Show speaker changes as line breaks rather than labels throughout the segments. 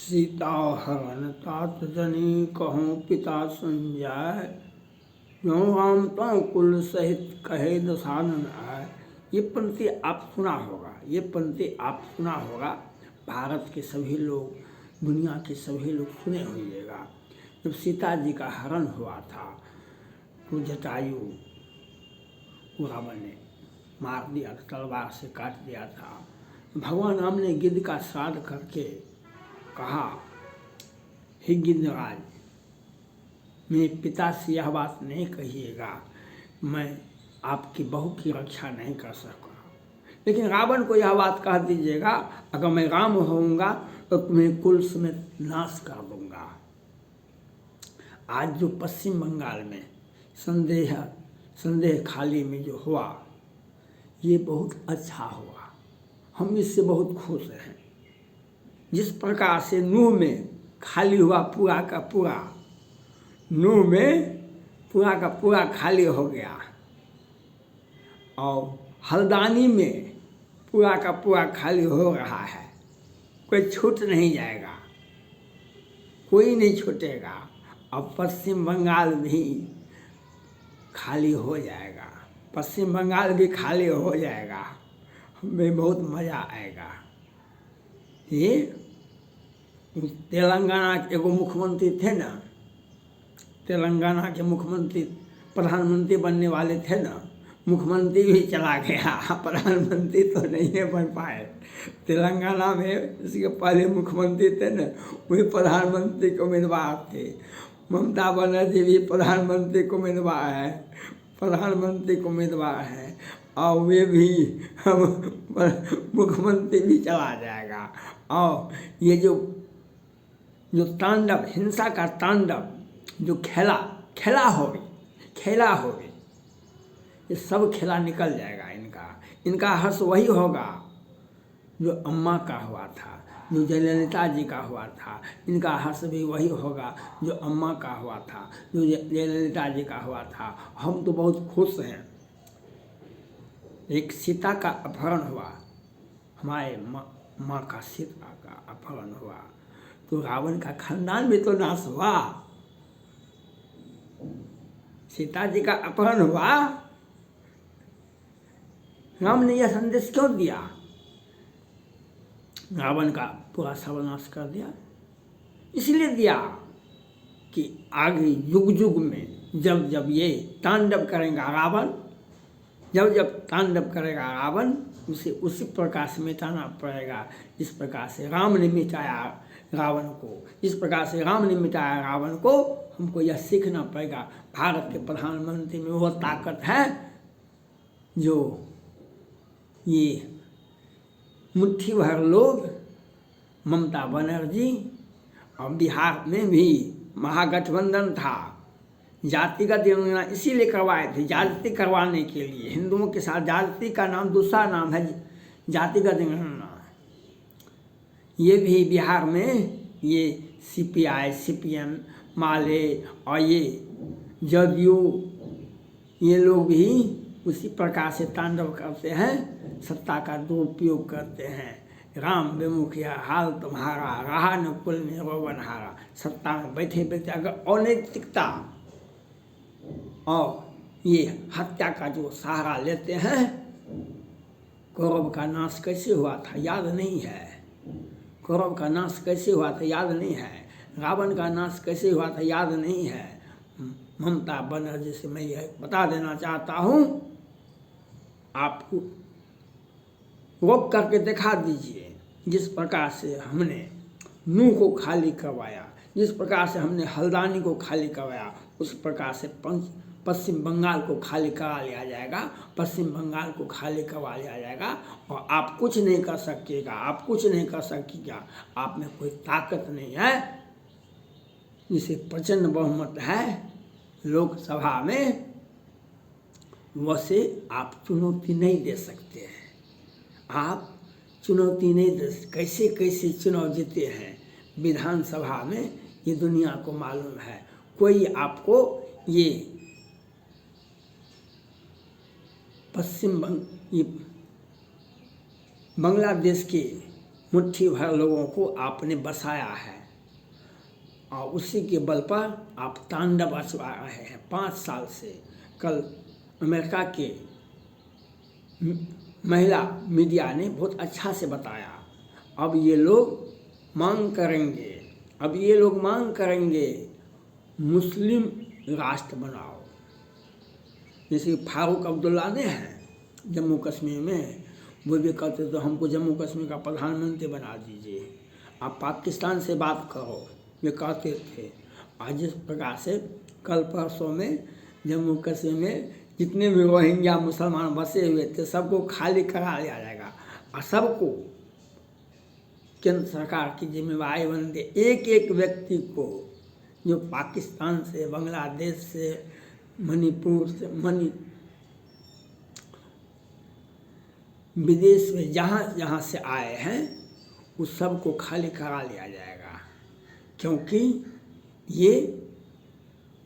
सीता हरण तात जनी कहूँ पिता संजय, जो राम तो कुल सहित कहे दसानन आए। ये पंक्ति आप सुना होगा, ये पंक्ति आप सुना होगा। भारत के सभी लोग, दुनिया के सभी लोग सुने होइएगा। जब सीता जी का हरण हुआ था तो जटायु को रावण ने मार दिया, तलवार से काट दिया था। भगवान राम ने गिद्ध का श्राद्ध करके कहा, हे गिद्धराज, मेरे पिता से यह बात नहीं कहिएगा, मैं आपकी बहू की रक्षा नहीं कर सकूँगा। लेकिन रावण को यह बात कह दीजिएगा, अगर मैं राम होऊंगा तो तुम्हें कुल समेत नाश कर दूंगा। आज जो पश्चिम बंगाल में संदेह खाली में जो हुआ, ये बहुत अच्छा हुआ। हम इससे बहुत खुश हैं। जिस प्रकार से नूह में खाली हुआ पूरा का पूरा, नूह में पूरा का पूरा खाली हो गया, और हल्द्वानी में पूरा का पूरा खाली हो रहा है। कोई छूट नहीं जाएगा, कोई नहीं छूटेगा। अब पश्चिम बंगाल भी खाली हो जाएगा, पश्चिम बंगाल भी खाली हो जाएगा। हमें बहुत मज़ा आएगा। ये तेलंगाना के एगो मुख्यमंत्री थे ना, तेलंगाना के मुख्यमंत्री प्रधानमंत्री बनने वाले थे ना, मुख्यमंत्री भी चला गया, प्रधानमंत्री तो नहीं बन पाए। तेलंगाना में इसके पहले मुख्यमंत्री थे ना, वही प्रधानमंत्री के उम्मीदवार थे। ममता बनर्जी भी प्रधानमंत्री को उम्मीदवार है, प्रधानमंत्री को उम्मीदवार है, और वे भी मुख्यमंत्री भी चला जाएगा। और ये जो तांडव, हिंसा का तांडव जो खेला हो गई, ये सब खेला निकल जाएगा इनका हर्ष वही होगा जो अम्मा का हुआ था, जो जयललिता जी का हुआ था। इनका हर्ष भी वही होगा जो अम्मा का हुआ था, जो जयललिता जी का हुआ था। हम तो बहुत खुश हैं। एक सीता का अपहरण हुआ, हमारे माँ का सीता का अपहरण हुआ, तो रावण का खानदान भी तो नाश हुआ। सीता जी का अपहरण हुआ, राम ने यह संदेश क्यों दिया? रावण का पूरा सर्वनाश कर दिया। इसलिए दिया कि आगे युग युग में जब जब ये तांडव करेगा रावण, जब तांडव करेगा रावण, उसी प्रकार से मिटाना पड़ेगा। जिस प्रकार से राम ने मिटाया रावण को, जिस प्रकार से राम ने मिटाया रावण को, हमको यह सीखना पड़ेगा। भारत के प्रधानमंत्री में वो ताकत है जो ये मुट्ठी भर लोग, ममता बनर्जी, और बिहार में भी महागठबंधन था, जातिगत जनगणना इसीलिए करवाए थे, जाति करवाने के लिए। हिंदुओं के साथ जाति का नाम, दूसरा नाम है जातिगत जनगणना। ये भी बिहार में ये CPI, CPM, माले और ये जदयू, ये लोग भी उसी प्रकार से तांडव करते हैं, सत्ता का दुरुपयोग करते हैं। राम विमुखिया हाल तुम्हारा, रहा न कुल में रोवनहारा। सत्ता में बैठे बैठे अगर अनैतिकता और ये हत्या का जो सहारा लेते हैं, कौरव का नाश कैसे हुआ था याद नहीं है, कौरव का नाश कैसे हुआ था याद नहीं है, रावण का नाश कैसे हुआ था याद नहीं है। ममता बनर्जी से मैं यह बता देना चाहता हूँ, आप रोक करके दिखा दीजिए। जिस प्रकार से हमने नूह को खाली करवाया, जिस प्रकार से हमने हल्द्वानी को खाली करवाया, उस प्रकार से पश्चिम बंगाल को खाली करा लिया जाएगा, पश्चिम बंगाल को खाली करवा लिया जाएगा। और आप कुछ नहीं कर सकेगा, आप कुछ नहीं कर सकेगा। आप में कोई ताकत नहीं है, जिसे प्रचंड बहुमत है लोकसभा में, वैसे आप चुनौती नहीं दे सकते हैं। आप चुनौती नहीं दे, कैसे कैसे चुनाव जीते हैं विधानसभा में, ये दुनिया को मालूम है। कोई आपको ये ये बांग्लादेश के मुट्ठी भर लोगों को आपने बसाया है और उसी के बल पर आप तांडव रचवा रहे हैं 5 साल से। कल अमेरिका के महिला मीडिया ने बहुत अच्छा से बताया। अब ये लोग मांग करेंगे मुस्लिम राष्ट्र बनाओ। जैसे फारूक अब्दुल्ला ने है जम्मू कश्मीर में, वो भी कहते तो हमको जम्मू कश्मीर का प्रधानमंत्री बना दीजिए, आप पाकिस्तान से बात करो, ये कहते थे। आज जिस प्रकार से कल परसों में जम्मू कश्मीर में जितने भी रोहिंग्या मुसलमान बसे हुए थे सबको खाली करा लिया जाएगा और सबको केंद्र सरकार की जिम्मेवारी बनती है। एक एक व्यक्ति को जो पाकिस्तान से, बांग्लादेश से, मणिपुर से, विदेश में जहाँ से आए हैं उस सबको खाली करा लिया जाएगा, क्योंकि ये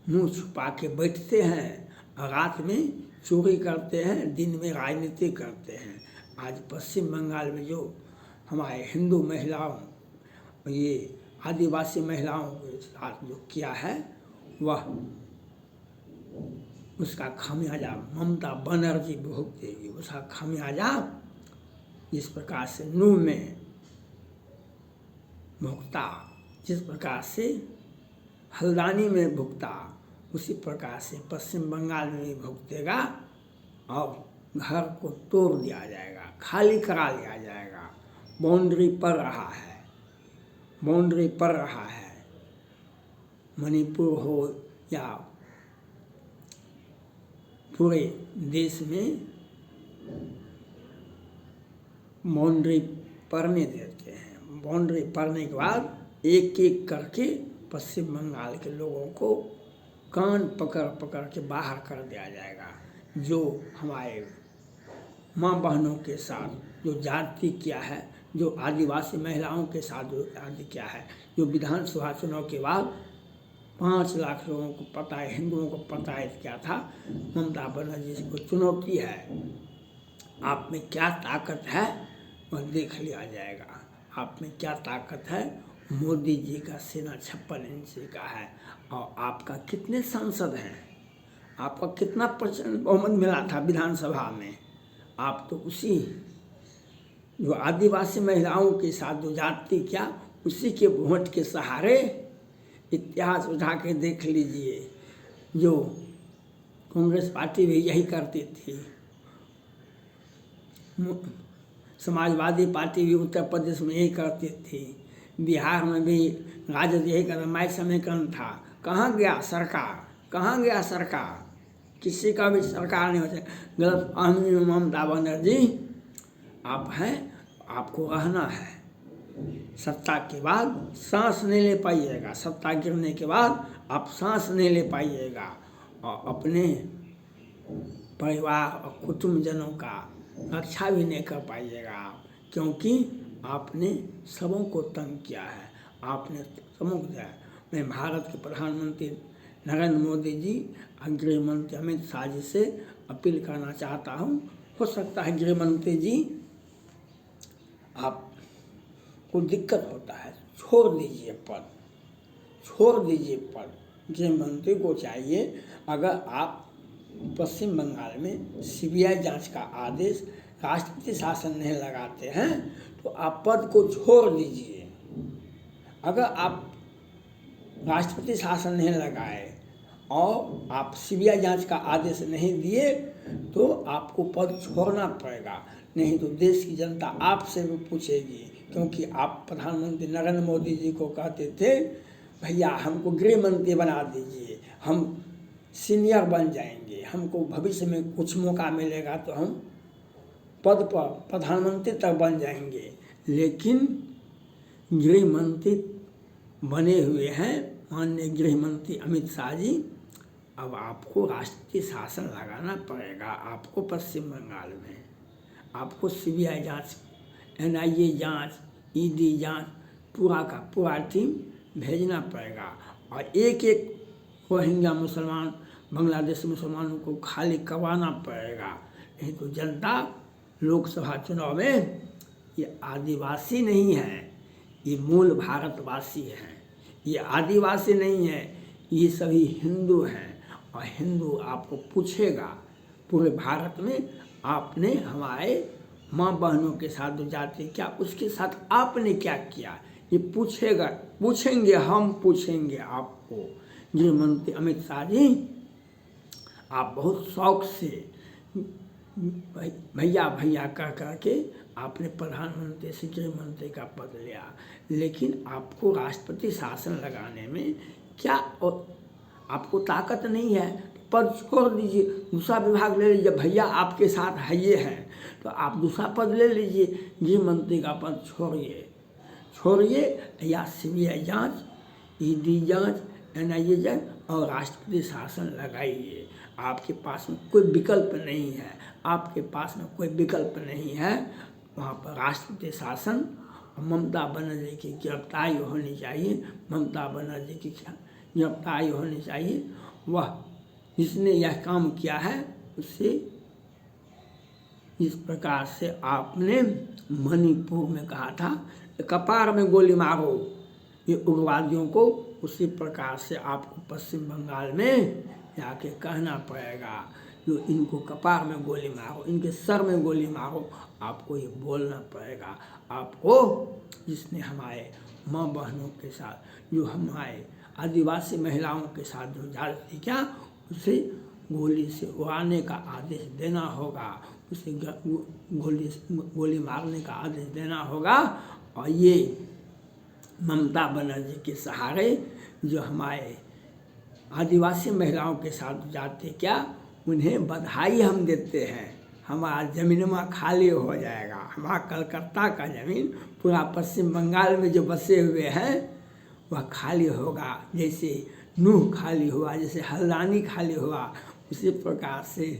मुंह छुपा के बैठते हैं और रात में चोरी करते हैं, दिन में राजनीति करते हैं। आज पश्चिम बंगाल में जो हमारे हिंदू महिलाओं, ये आदिवासी महिलाओं के साथ जो किया है वह उसका खामियाजा ममता बनर्जी भुगतेगी। उसका खामियाजा जिस प्रकार से नूह में भुगता, जिस प्रकार से हल्द्वानी में भुगता, उसी प्रकार से पश्चिम बंगाल में भी भुगतेगा और घर को तोड़ दिया जाएगा, खाली करा लिया जाएगा। बाउंड्री पर रहा है, मणिपुर हो या पूरे देश में बाउंड्री पड़ने देते हैं। बाउंड्री पड़ने के बाद एक एक करके पश्चिम बंगाल के लोगों को कान पकड़ पकड़ के बाहर कर दिया जाएगा। जो हमारे माँ बहनों के साथ जो जाति किया है, जो आदिवासी महिलाओं के साथ जो जाति किया है, जो विधानसभा चुनाव के बाद 5 लाख लोगों को पता है, हिंदुओं को पता है क्या था, ममता बनर्जी को चुनौती है। आप में क्या ताकत है वह देख लिया जाएगा। आप में क्या ताकत है, मोदी जी का सीना 56 इंच का है और आपका कितने सांसद हैं, आपका कितना % बहुमत मिला था विधानसभा में। आप तो उसी जो आदिवासी महिलाओं के साथ जो जाति किया उसी के वोट के सहारे, इतिहास उठा के देख लीजिए, जो कांग्रेस पार्टी भी यही करती थी, समाजवादी पार्टी भी उत्तर प्रदेश में यही करती थी, बिहार में भी राजद यही करता, माइक समीकरण था। कहाँ गया सरकार, किसी का भी सरकार नहीं होता। गलत फहमी में ममता बनर्जी आप हैं, आपको रहना है। सत्ता के बाद सांस नहीं ले पाइएगा, सत्ता गिरने के बाद आप सांस नहीं ले पाइएगा और अपने परिवार और कुटुंबजनों का रक्षा भी नहीं कर पाइएगा आप, क्योंकि आपने सबों को तंग किया है, आपने सबों को दिया है। मैं भारत के प्रधानमंत्री नरेंद्र मोदी जी और गृह मंत्री अमित शाह जी से अपील करना चाहता हूँ। हो सकता है गृह मंत्री जी आपको दिक्कत होता है, छोड़ दीजिए पद। गृह मंत्री को चाहिए, अगर आप पश्चिम बंगाल में CBI जांच का आदेश राष्ट्रपति शासन नहीं लगाते हैं तो आप पद को छोड़ दीजिए। अगर आप राष्ट्रपति शासन नहीं लगाए और आप CBI जांच का आदेश नहीं दिए तो आपको पद छोड़ना पड़ेगा, नहीं तो देश की जनता आपसे भी पूछेगी। क्योंकि आप प्रधानमंत्री नरेंद्र मोदी जी को कहते थे, भैया हमको गृह मंत्री बना दीजिए, हम सीनियर बन जाएंगे, हमको भविष्य में कुछ मौका मिलेगा तो हम पद पर प्रधानमंत्री तक बन जाएंगे। लेकिन गृह मंत्री बने हुए हैं माननीय गृह मंत्री अमित शाह जी। अब आपको राष्ट्रीय शासन लगाना पड़ेगा। आपको पश्चिम बंगाल में आपको CBI जांच, NIA जांच, ED जांच, पूरा का पूरा टीम भेजना पड़ेगा और एक एक रोहिंग्या मुसलमान, बांग्लादेशी मुसलमानों को खाली करवाना पड़ेगा, नहीं तो जनता लोकसभा चुनाव में ये आदिवासी नहीं है, ये मूल भारतवासी हैं। ये आदिवासी नहीं है, ये सभी हिंदू हैं। और हिंदू आपको पूछेगा पूरे भारत में आपने हमारे माँ बहनों के साथ जो जाति क्या उसके साथ आपने क्या किया, ये पूछेगा, पूछेंगे, हम पूछेंगे आपको। गृह मंत्री अमित शाह जी, आप बहुत शौक से भैया भैया कह करके आपने प्रधानमंत्री से गृह मंत्री का पद लिया, लेकिन आपको राष्ट्रपति शासन लगाने में क्या और आपको ताकत नहीं है, पद छोड़ दीजिए, दूसरा विभाग ले लीजिए। भैया आपके साथ है ये है तो आप दूसरा पद ले लीजिए, गृह मंत्री का पद छोड़िए या सीबीआई जांच, ईडी जांच, एनआईए जांच और राष्ट्रपति शासन लगाइए। आपके पास में कोई विकल्प नहीं है, आपके पास में कोई विकल्प नहीं है। वहाँ पर राष्ट्रपति शासन, ममता बनर्जी की गिरफ्तारी होनी चाहिए, ममता बनर्जी की गिरफ्तारी होनी चाहिए। वह जिसने यह काम किया है उससे इस प्रकार से आपने मणिपुर में कहा था कपार में गोली मारो ये उग्रवादियों को, उसी प्रकार से आपको पश्चिम बंगाल में जाके कहना पड़ेगा जो इनको कपार में गोली मारो, इनके सर में गोली मारो, आपको ये बोलना पड़ेगा। आपको जिसने हमारे माँ बहनों के साथ, जो हमारे आदिवासी महिलाओं के साथ जो जाति क्या, उसे गोली से उड़ाने का आदेश देना होगा, उसे गोली मारने का आदेश देना होगा। और ये ममता बनर्जी के सहारे जो हमारे आदिवासी महिलाओं के साथ जाते क्या, उन्हें बधाई हम देते हैं। हमारा ज़मीनमा खाली हो जाएगा, हमारा कलकत्ता का ज़मीन पूरा पश्चिम बंगाल में जो बसे हुए हैं वह खाली होगा। जैसे नूह खाली हुआ, जैसे हल्द्वानी खाली हुआ, उसी प्रकार से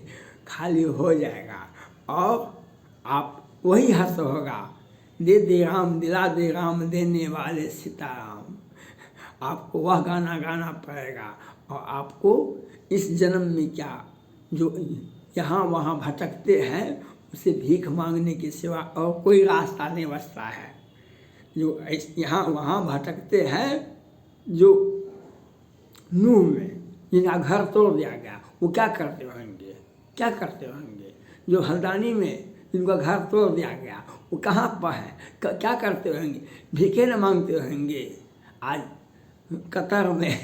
खाली हो जाएगा। और आप वही हर्ष होगा, दे दे राम दिला दे राम देने वाले सीताराम। आपको वह गाना गाना पड़ेगा। और आपको इस जन्म में क्या, जो यहाँ वहाँ भटकते हैं उसे भीख मांगने के सिवा और कोई रास्ता नहीं बचता है। जो यहाँ वहाँ भटकते हैं, जो नूह में जिनका घर तोड़ दिया गया, वो क्या करते होंगे, क्या करते होंगे। जो हल्द्वानी में जिनका घर तोड़ दिया गया, वो कहाँ पर है, क्या करते होंगे, भीखे न मांगते होंगे। आज कतर में,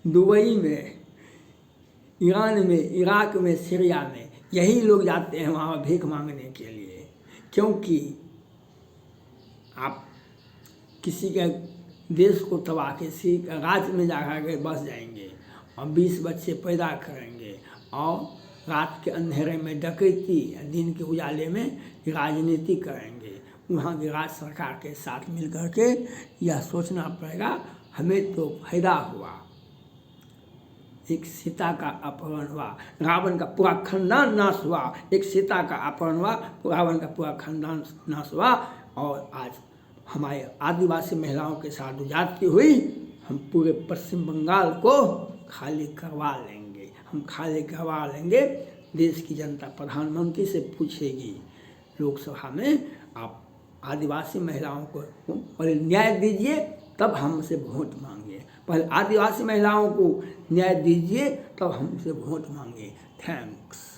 दुबई में, ईरान में, इराक में, सीरिया में यही लोग जाते हैं वहाँ भीख मांगने के लिए। क्योंकि आप किसी के देश को तबाह, किसी का राज्य में जाकर बस जाएंगे और 20 बच्चे पैदा करेंगे और रात के अंधेरे में डकैती, दिन के उजाले में राजनीति करेंगे। वहाँ की राज्य सरकार के साथ मिल करके यह सोचना पड़ेगा हमें तो फायदा हुआ। एक सीता का अपहरण हुआ, रावण का पूरा खानदान नाश हुआ। एक सीता का अपहरण हुआ, रावण का पूरा खानदान नाश हुआ। और आज हमारे आदिवासी महिलाओं के साथ जो जाति हुई, हम पूरे पश्चिम बंगाल को खाली करवा लेंगे, हम खाली करवा लेंगे। देश की जनता प्रधानमंत्री से पूछेगी लोकसभा में, आप आदिवासी महिलाओं को पहले न्याय दीजिए तब हमसे वोट मांगिए, पहले आदिवासी महिलाओं को न्याय दीजिए तब हमसे वोट मांगिए। थैंक्स।